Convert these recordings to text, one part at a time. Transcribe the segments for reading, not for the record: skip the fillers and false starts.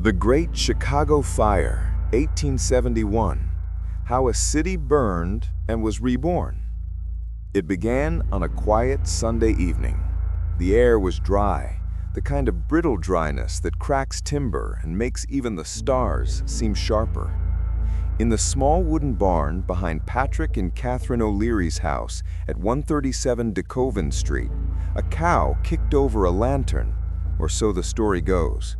The Great Chicago Fire, 1871. How a city burned and was reborn. It began on a quiet Sunday evening. The air was dry, the kind of brittle dryness that cracks timber and makes even the stars seem sharper. In the small wooden barn behind Patrick and Catherine O'Leary's house at 137 DeKoven Street, a cow kicked over a lantern, or so the story goes.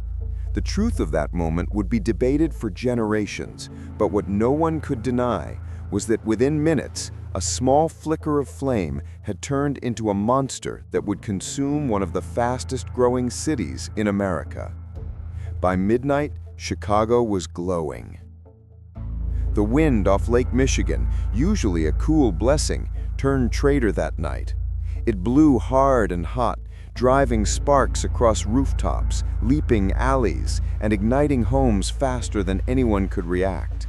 The truth of that moment would be debated for generations, but what no one could deny was that within minutes, a small flicker of flame had turned into a monster that would consume one of the fastest-growing cities in America. By midnight, Chicago was glowing. The wind off Lake Michigan, usually a cool blessing, turned traitor that night. It blew hard and hot, driving sparks across rooftops, leaping alleys, and igniting homes faster than anyone could react.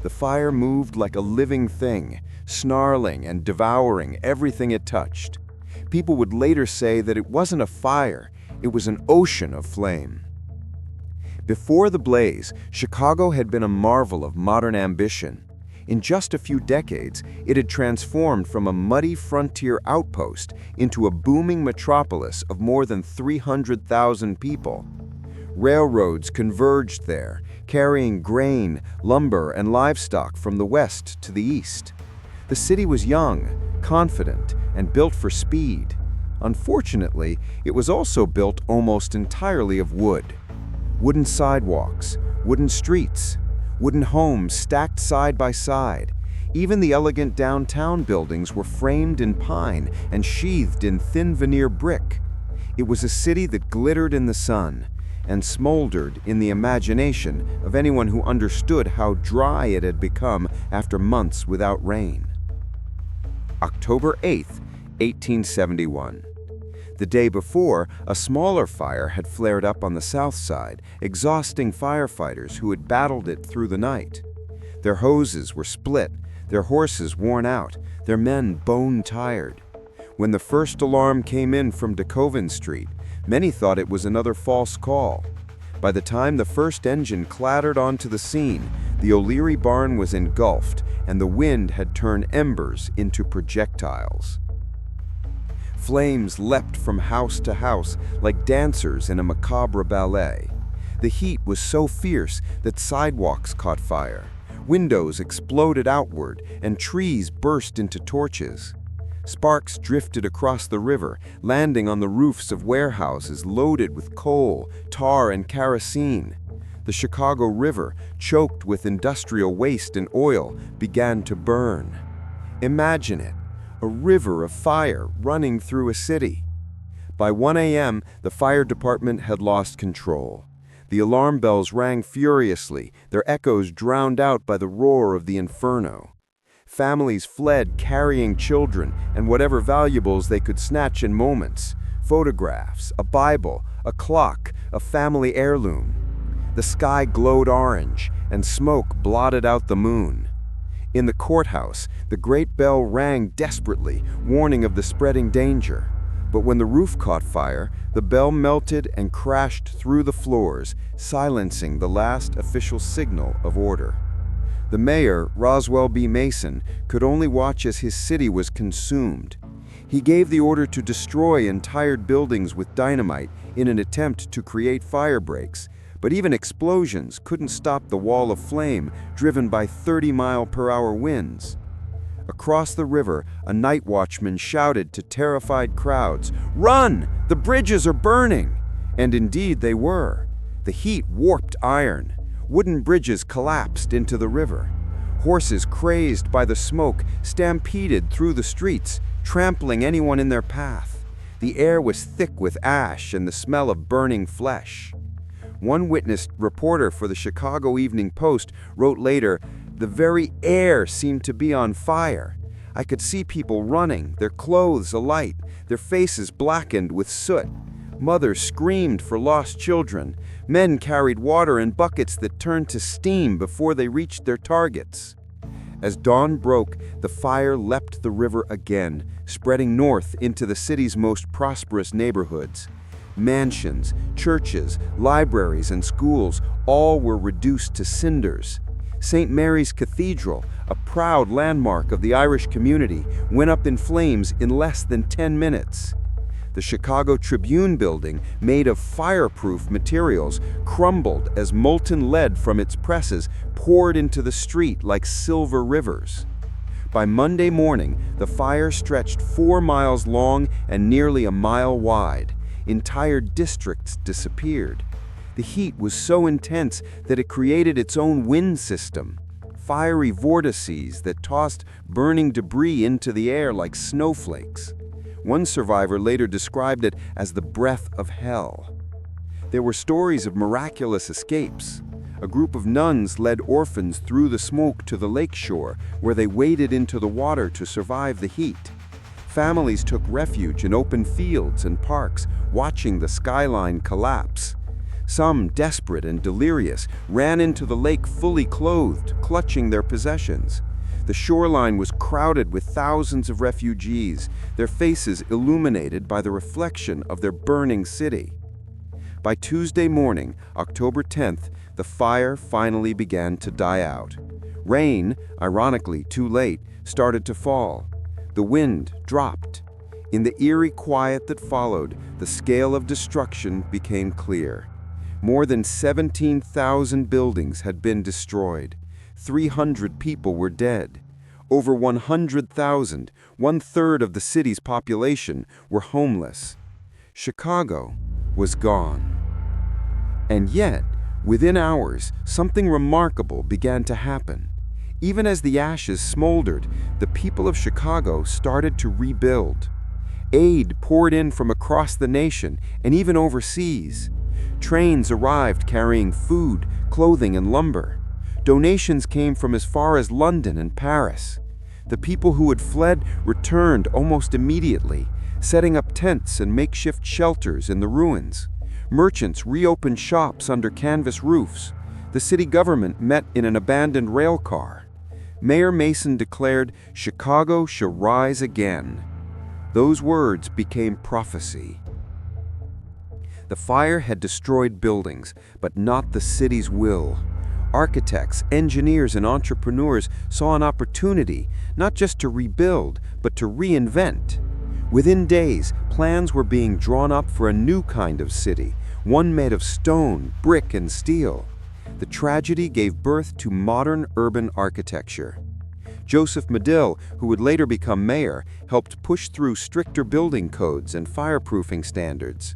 The fire moved like a living thing, snarling and devouring everything it touched. People would later say that it wasn't a fire, it was an ocean of flame. Before the blaze, Chicago had been a marvel of modern ambition. In just a few decades, it had transformed from a muddy frontier outpost into a booming metropolis of more than 300,000 people. Railroads converged there, carrying grain, lumber, and livestock from the west to the east. The city was young, confident, and built for speed. Unfortunately, it was also built almost entirely of wood. Wooden sidewalks, wooden streets, wooden homes stacked side by side. Even the elegant downtown buildings were framed in pine and sheathed in thin veneer brick. It was a city that glittered in the sun and smoldered in the imagination of anyone who understood how dry it had become after months without rain. October 8th, 1871. The day before, a smaller fire had flared up on the south side, exhausting firefighters who had battled it through the night. Their hoses were split, their horses worn out, their men bone-tired. When the first alarm came in from DeKoven Street, many thought it was another false call. By the time the first engine clattered onto the scene, the O'Leary barn was engulfed, and the wind had turned embers into projectiles. Flames leapt from house to house like dancers in a macabre ballet. The heat was so fierce that sidewalks caught fire. Windows exploded outward, and trees burst into torches. Sparks drifted across the river, landing on the roofs of warehouses loaded with coal, tar, and kerosene. The Chicago River, choked with industrial waste and oil, began to burn. Imagine it. A river of fire running through a city. By 1 a.m., the fire department had lost control. The alarm bells rang furiously, their echoes drowned out by the roar of the inferno. Families fled carrying children and whatever valuables they could snatch in moments: photographs, a Bible, a clock, a family heirloom. The sky glowed orange, and smoke blotted out the moon. In the courthouse, the great bell rang desperately, warning of the spreading danger. But when the roof caught fire, the bell melted and crashed through the floors, silencing the last official signal of order. The mayor, Roswell B. Mason, could only watch as his city was consumed. He gave the order to destroy entire buildings with dynamite in an attempt to create fire breaks. But even explosions couldn't stop the wall of flame driven by 30-mile-per-hour winds. Across the river, a night watchman shouted to terrified crowds, "Run! The bridges are burning!" And indeed they were. The heat warped iron. Wooden bridges collapsed into the river. Horses, crazed by the smoke, stampeded through the streets, trampling anyone in their path. The air was thick with ash and the smell of burning flesh. One witnessed reporter for the Chicago Evening Post wrote later, "The very air seemed to be on fire. I could see people running, their clothes alight, their faces blackened with soot. Mothers screamed for lost children. Men carried water in buckets that turned to steam before they reached their targets." As dawn broke, the fire leapt the river again, spreading north into the city's most prosperous neighborhoods. Mansions, churches, libraries, and schools all were reduced to cinders. St. Mary's Cathedral, a proud landmark of the Irish community, went up in flames in less than 10 minutes. The Chicago Tribune building, made of fireproof materials, crumbled as molten lead from its presses poured into the street like silver rivers. By Monday morning, the fire stretched 4 miles long and nearly a mile wide. Entire districts disappeared. The heat was so intense that it created its own wind system, fiery vortices that tossed burning debris into the air like snowflakes. One survivor later described it as the breath of hell. There were stories of miraculous escapes. A group of nuns led orphans through the smoke to the lakeshore, where they waded into the water to survive the heat. Families took refuge in open fields and parks, watching the skyline collapse. Some, desperate and delirious, ran into the lake fully clothed, clutching their possessions. The shoreline was crowded with thousands of refugees, their faces illuminated by the reflection of their burning city. By Tuesday morning, October 10th, the fire finally began to die out. Rain, ironically too late, started to fall. The wind dropped. In the eerie quiet that followed, the scale of destruction became clear. More than 17,000 buildings had been destroyed. 300 people were dead. Over 100,000, one-third of the city's population, were homeless. Chicago was gone. And yet, within hours, something remarkable began to happen. Even as the ashes smoldered, the people of Chicago started to rebuild. Aid poured in from across the nation and even overseas. Trains arrived carrying food, clothing, and lumber. Donations came from as far as London and Paris. The people who had fled returned almost immediately, setting up tents and makeshift shelters in the ruins. Merchants reopened shops under canvas roofs. The city government met in an abandoned rail car. Mayor Mason declared, "Chicago shall rise again." Those words became prophecy. The fire had destroyed buildings, but not the city's will. Architects, engineers, and entrepreneurs saw an opportunity, not just to rebuild, but to reinvent. Within days, plans were being drawn up for a new kind of city, one made of stone, brick, and steel. The tragedy gave birth to modern urban architecture. Joseph Medill, who would later become mayor, helped push through stricter building codes and fireproofing standards.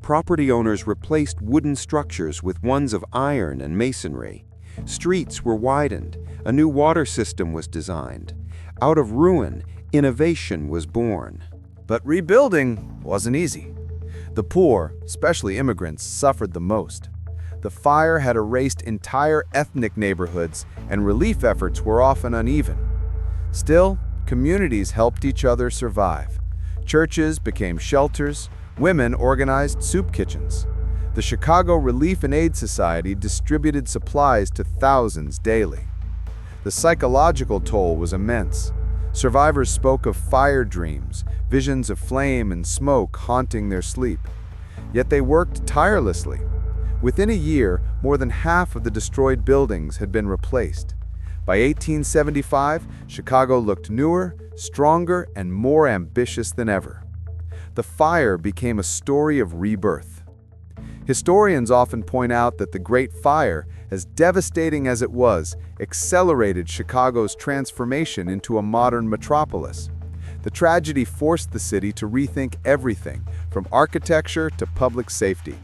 Property owners replaced wooden structures with ones of iron and masonry. Streets were widened. A new water system was designed. Out of ruin, innovation was born. But rebuilding wasn't easy. The poor, especially immigrants, suffered the most. The fire had erased entire ethnic neighborhoods, and relief efforts were often uneven. Still, communities helped each other survive. Churches became shelters. Women organized soup kitchens. The Chicago Relief and Aid Society distributed supplies to thousands daily. The psychological toll was immense. Survivors spoke of fire dreams, visions of flame and smoke haunting their sleep. Yet they worked tirelessly. Within a year, more than half of the destroyed buildings had been replaced. By 1875, Chicago looked newer, stronger, and more ambitious than ever. The fire became a story of rebirth. Historians often point out that the Great Fire, as devastating as it was, accelerated Chicago's transformation into a modern metropolis. The tragedy forced the city to rethink everything, from architecture to public safety.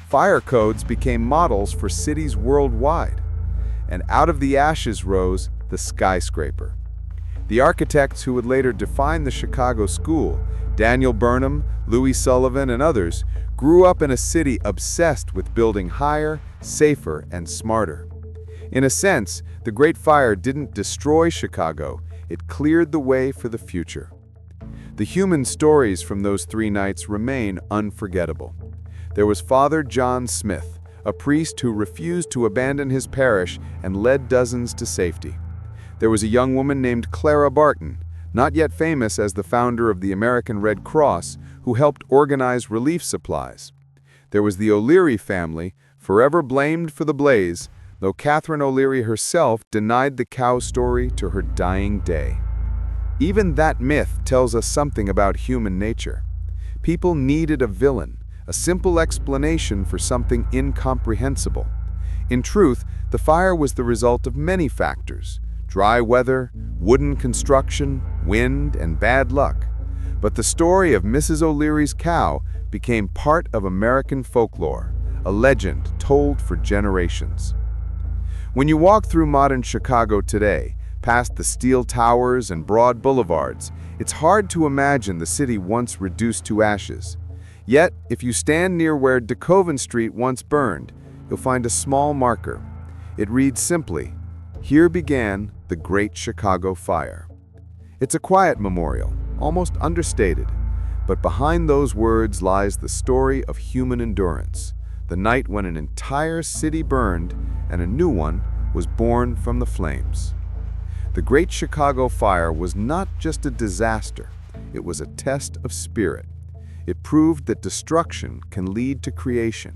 Fire codes became models for cities worldwide. And out of the ashes rose the skyscraper. The architects who would later define the Chicago School, Daniel Burnham, Louis Sullivan, and others, grew up in a city obsessed with building higher, safer, and smarter. In a sense, the Great Fire didn't destroy Chicago, it cleared the way for the future. The human stories from those 3 nights remain unforgettable. There was Father John Smith, a priest who refused to abandon his parish and led dozens to safety. There was a young woman named Clara Barton, not yet famous as the founder of the American Red Cross, who helped organize relief supplies. There was the O'Leary family, forever blamed for the blaze, though Catherine O'Leary herself denied the cow story to her dying day. Even that myth tells us something about human nature. People needed a villain, a simple explanation for something incomprehensible. In truth, the fire was the result of many factors: dry weather, wooden construction, wind, and bad luck. But the story of Mrs. O'Leary's cow became part of American folklore, a legend told for generations. When you walk through modern Chicago today, past the steel towers and broad boulevards, it's hard to imagine the city once reduced to ashes. Yet, if you stand near where DeKoven Street once burned, you'll find a small marker. It reads simply, "Here began the Great Chicago Fire." It's a quiet memorial, almost understated, but behind those words lies the story of human endurance, the night when an entire city burned and a new one was born from the flames. The Great Chicago Fire was not just a disaster, it was a test of spirit. It proved that destruction can lead to creation,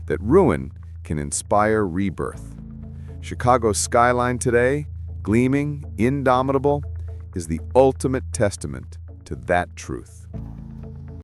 that ruin can inspire rebirth. Chicago's skyline today, gleaming, indomitable, is the ultimate testament to that truth.